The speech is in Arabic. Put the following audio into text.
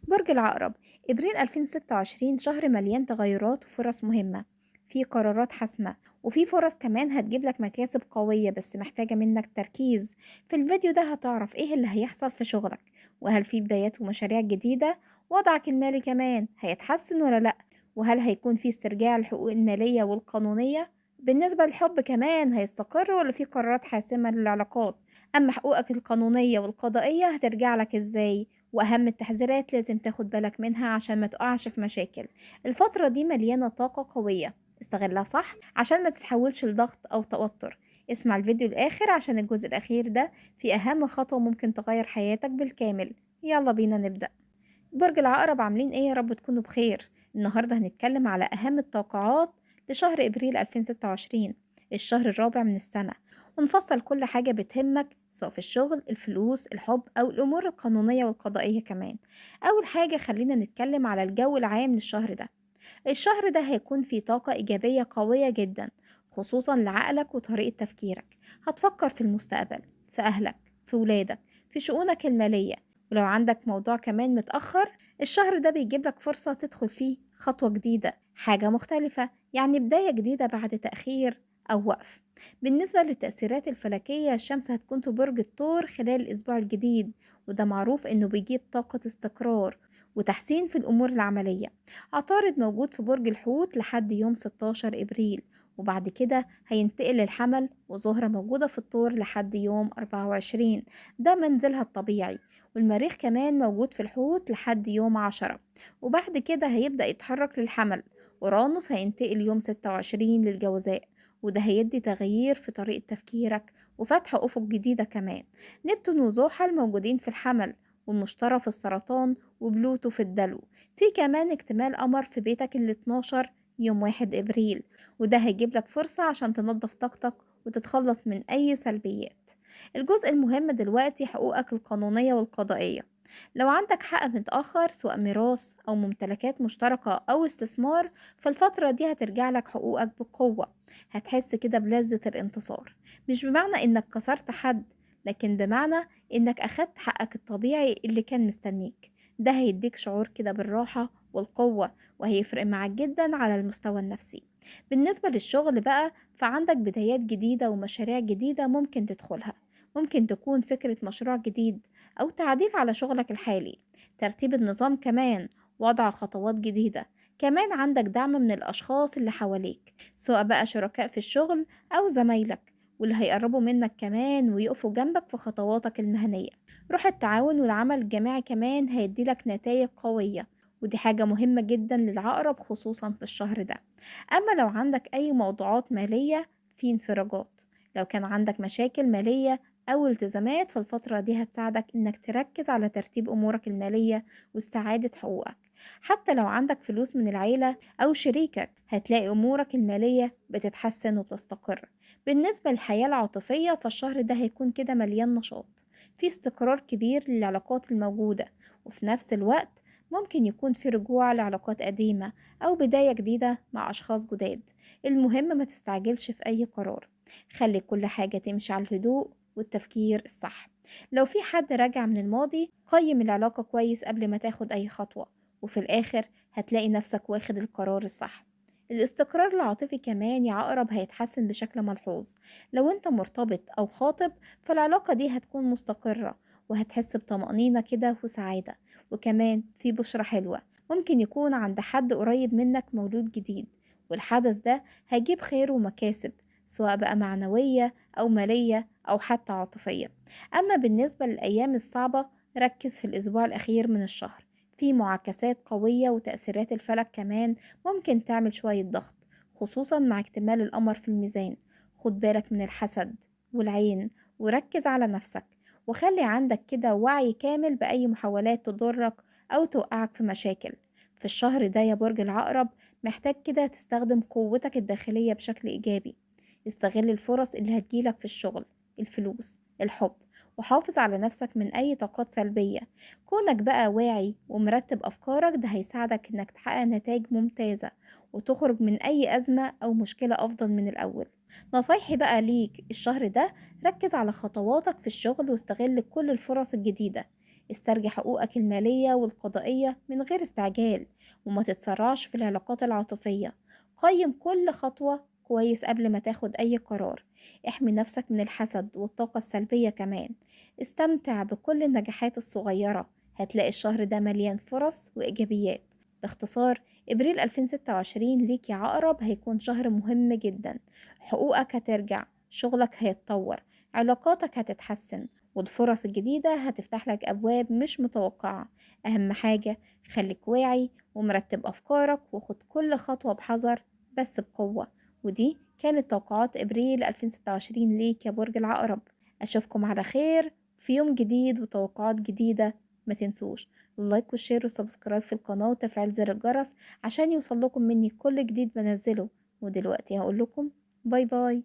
برج العقرب، إبريل 2026 شهر مليان تغيرات وفرص مهمة. في قرارات حاسمة وفي فرص كمان هتجيب لك مكاسب قوية، بس محتاجة منك تركيز. في الفيديو ده هتعرف ايه اللي هيحصل في شغلك، وهل في بدايات ومشاريع جديدة، وضعك المالي كمان هيتحسن ولا لأ، وهل هيكون في استرجاع الحقوق المالية والقانونية. بالنسبة للحب كمان هيستقر ولا في قرارات حاسمة للعلاقات. أما حقوقك القانونية والقضائية هترجع لك ازاي، وأهم التحذيرات لازم تاخد بالك منها عشان ما تقعش في مشاكل. الفترة دي مليانة طاقة قوية، استغلها صح عشان ما تتحولش لضغط أو توتر. اسمع الفيديو الآخر عشان الجزء الأخير ده في أهم خطوة ممكن تغير حياتك بالكامل. يلا بينا نبدأ. برج العقرب، عاملين ايه؟ يا رب تكونوا بخير. النهاردة هنتكلم على أهم التوقعات لشهر إبريل 2026، الشهر الرابع من السنة، ونفصل كل حاجة بتهمك سواء في الشغل، الفلوس، الحب، أو الأمور القانونية والقضائية كمان. أول حاجة خلينا نتكلم على الجو العام للشهر ده. الشهر ده هيكون فيه طاقة إيجابية قوية جدا، خصوصا لعقلك وطريقة تفكيرك. هتفكر في المستقبل، في أهلك، في ولادك، في شؤونك المالية. ولو عندك موضوع كمان متأخر، الشهر ده بيجيب لك فرصة تدخل فيه خطوة جديدة، حاجة مختلفة، يعني بداية جديدة بعد تأخير أو وقف. بالنسبة للتأثيرات الفلكية، الشمس هتكون في برج الثور خلال الأسبوع الجديد، وده معروف إنه بيجيب طاقة استقرار وتحسين في الأمور العملية. عطارد موجود في برج الحوت لحد يوم 16 إبريل، وبعد كده هينتقل للحمل، وزهرة موجودة في الثور لحد يوم 24، ده منزلها الطبيعي. والمريخ كمان موجود في الحوت لحد يوم 10، وبعد كده هيبدأ يتحرك للحمل. أورانوس هينتقل يوم 26 للجوزاء، وده هيدي تغيير في طريقة تفكيرك وفتح أفق جديدة كمان. نبتون وزحل موجودين في الحمل، والمشتري في السرطان، وبلوتو في الدلو. في كمان اكتمال قمر في بيتك 12 يوم 1 إبريل، وده هيجيب لك فرصة عشان تنظف طاقتك وتتخلص من أي سلبيات. الجزء المهم دلوقتي حقوقك القانونية والقضائية. لو عندك حق متأخر سواء ميراث أو ممتلكات مشتركة أو استثمار، فالفترة دي هترجع لك حقوقك بقوة. هتحس كده بلذة الانتصار، مش بمعنى إنك كسرت حد، لكن بمعنى إنك أخدت حقك الطبيعي اللي كان مستنيك. ده هيديك شعور كده بالراحة والقوة، وهيفرق معاك جدا على المستوى النفسي. بالنسبة للشغل بقى، فعندك بدايات جديدة ومشاريع جديدة ممكن تدخلها. ممكن تكون فكرة مشروع جديد، أو تعديل على شغلك الحالي، ترتيب النظام كمان، وضع خطوات جديدة. كمان عندك دعم من الأشخاص اللي حواليك، سواء بقى شركاء في الشغل أو زمايلك، واللي هيقربوا منك كمان ويقفوا جنبك في خطواتك المهنية. روح التعاون والعمل الجماعي كمان هيديلك نتائج قوية، ودي حاجة مهمة جدا للعقرب خصوصا في الشهر ده. أما لو عندك أي موضوعات مالية، في انفراجات. لو كان عندك مشاكل مالية أو التزامات، فالفترة دي هتساعدك إنك تركز على ترتيب أمورك المالية واستعادة حقوقك. حتى لو عندك فلوس من العيلة أو شريكك، هتلاقي أمورك المالية بتتحسن وبتستقر. بالنسبة للحياة العاطفية، فالشهر ده هيكون كده مليان نشاط، في استقرار كبير للعلاقات الموجودة، وفي نفس الوقت ممكن يكون في رجوع لعلاقات قديمة أو بداية جديدة مع أشخاص جداد. المهم ما تستعجلش في أي قرار، خلي كل حاجة تمشي على الهدوء والتفكير الصح. لو في حد راجع من الماضي، قيم العلاقة كويس قبل ما تاخد أي خطوة، وفي الآخر هتلاقي نفسك واخد القرار الصح. الاستقرار العاطفي كمان يا عقرب هيتحسن بشكل ملحوظ. لو انت مرتبط أو خاطب، فالعلاقة دي هتكون مستقرة، وهتحس بطمأنينة كده وسعادة. وكمان في بشرة حلوة، ممكن يكون عند حد قريب منك مولود جديد، والحدث ده هيجيب خير ومكاسب، سواء بقى معنوية أو مالية أو حتى عاطفية. أما بالنسبة للأيام الصعبة، ركز في الأسبوع الأخير من الشهر، في معاكسات قوية وتأثيرات الفلك كمان ممكن تعمل شوية ضغط، خصوصا مع اكتمال القمر في الميزان. خد بالك من الحسد والعين، وركز على نفسك، وخلي عندك كده وعي كامل بأي محاولات تضرك أو توقعك في مشاكل. في الشهر ده يا برج العقرب، محتاج كده تستخدم قوتك الداخلية بشكل إيجابي. استغل الفرص اللي هتجيلك في الشغل، الفلوس، الحب، وحافظ على نفسك من أي طاقات سلبية. كونك بقى واعي ومرتب أفكارك، ده هيساعدك إنك تحقق نتائج ممتازة، وتخرج من أي أزمة أو مشكلة أفضل من الأول. نصايحي بقى ليك الشهر ده، ركز على خطواتك في الشغل واستغل كل الفرص الجديدة. استرجع حقوقك المالية والقضائية من غير استعجال، وما تتسرعش في العلاقات العاطفية. قيم كل خطوة كويس قبل ما تاخد أي قرار. احمي نفسك من الحسد والطاقة السلبية كمان. استمتع بكل النجاحات الصغيرة، هتلاقي الشهر ده مليان فرص وإيجابيات. باختصار، إبريل 2026 ليك يا عقرب هيكون شهر مهم جدا. حقوقك هترجع، شغلك هيتطور، علاقاتك هتتحسن، والفرص الجديدة هتفتح لك أبواب مش متوقعة. أهم حاجة، خليك واعي ومرتب أفكارك، وخد كل خطوة بحذر بس بقوة. ودي كانت توقعات إبريل 2026 ليك يا برج العقرب. أشوفكم على خير في يوم جديد وتوقعات جديدة. ما تنسوش اللايك والشير والسبسكرايب في القناة وتفعيل زر الجرس عشان يوصل لكم مني كل جديد بنزله. ودلوقتي هقول لكم باي باي.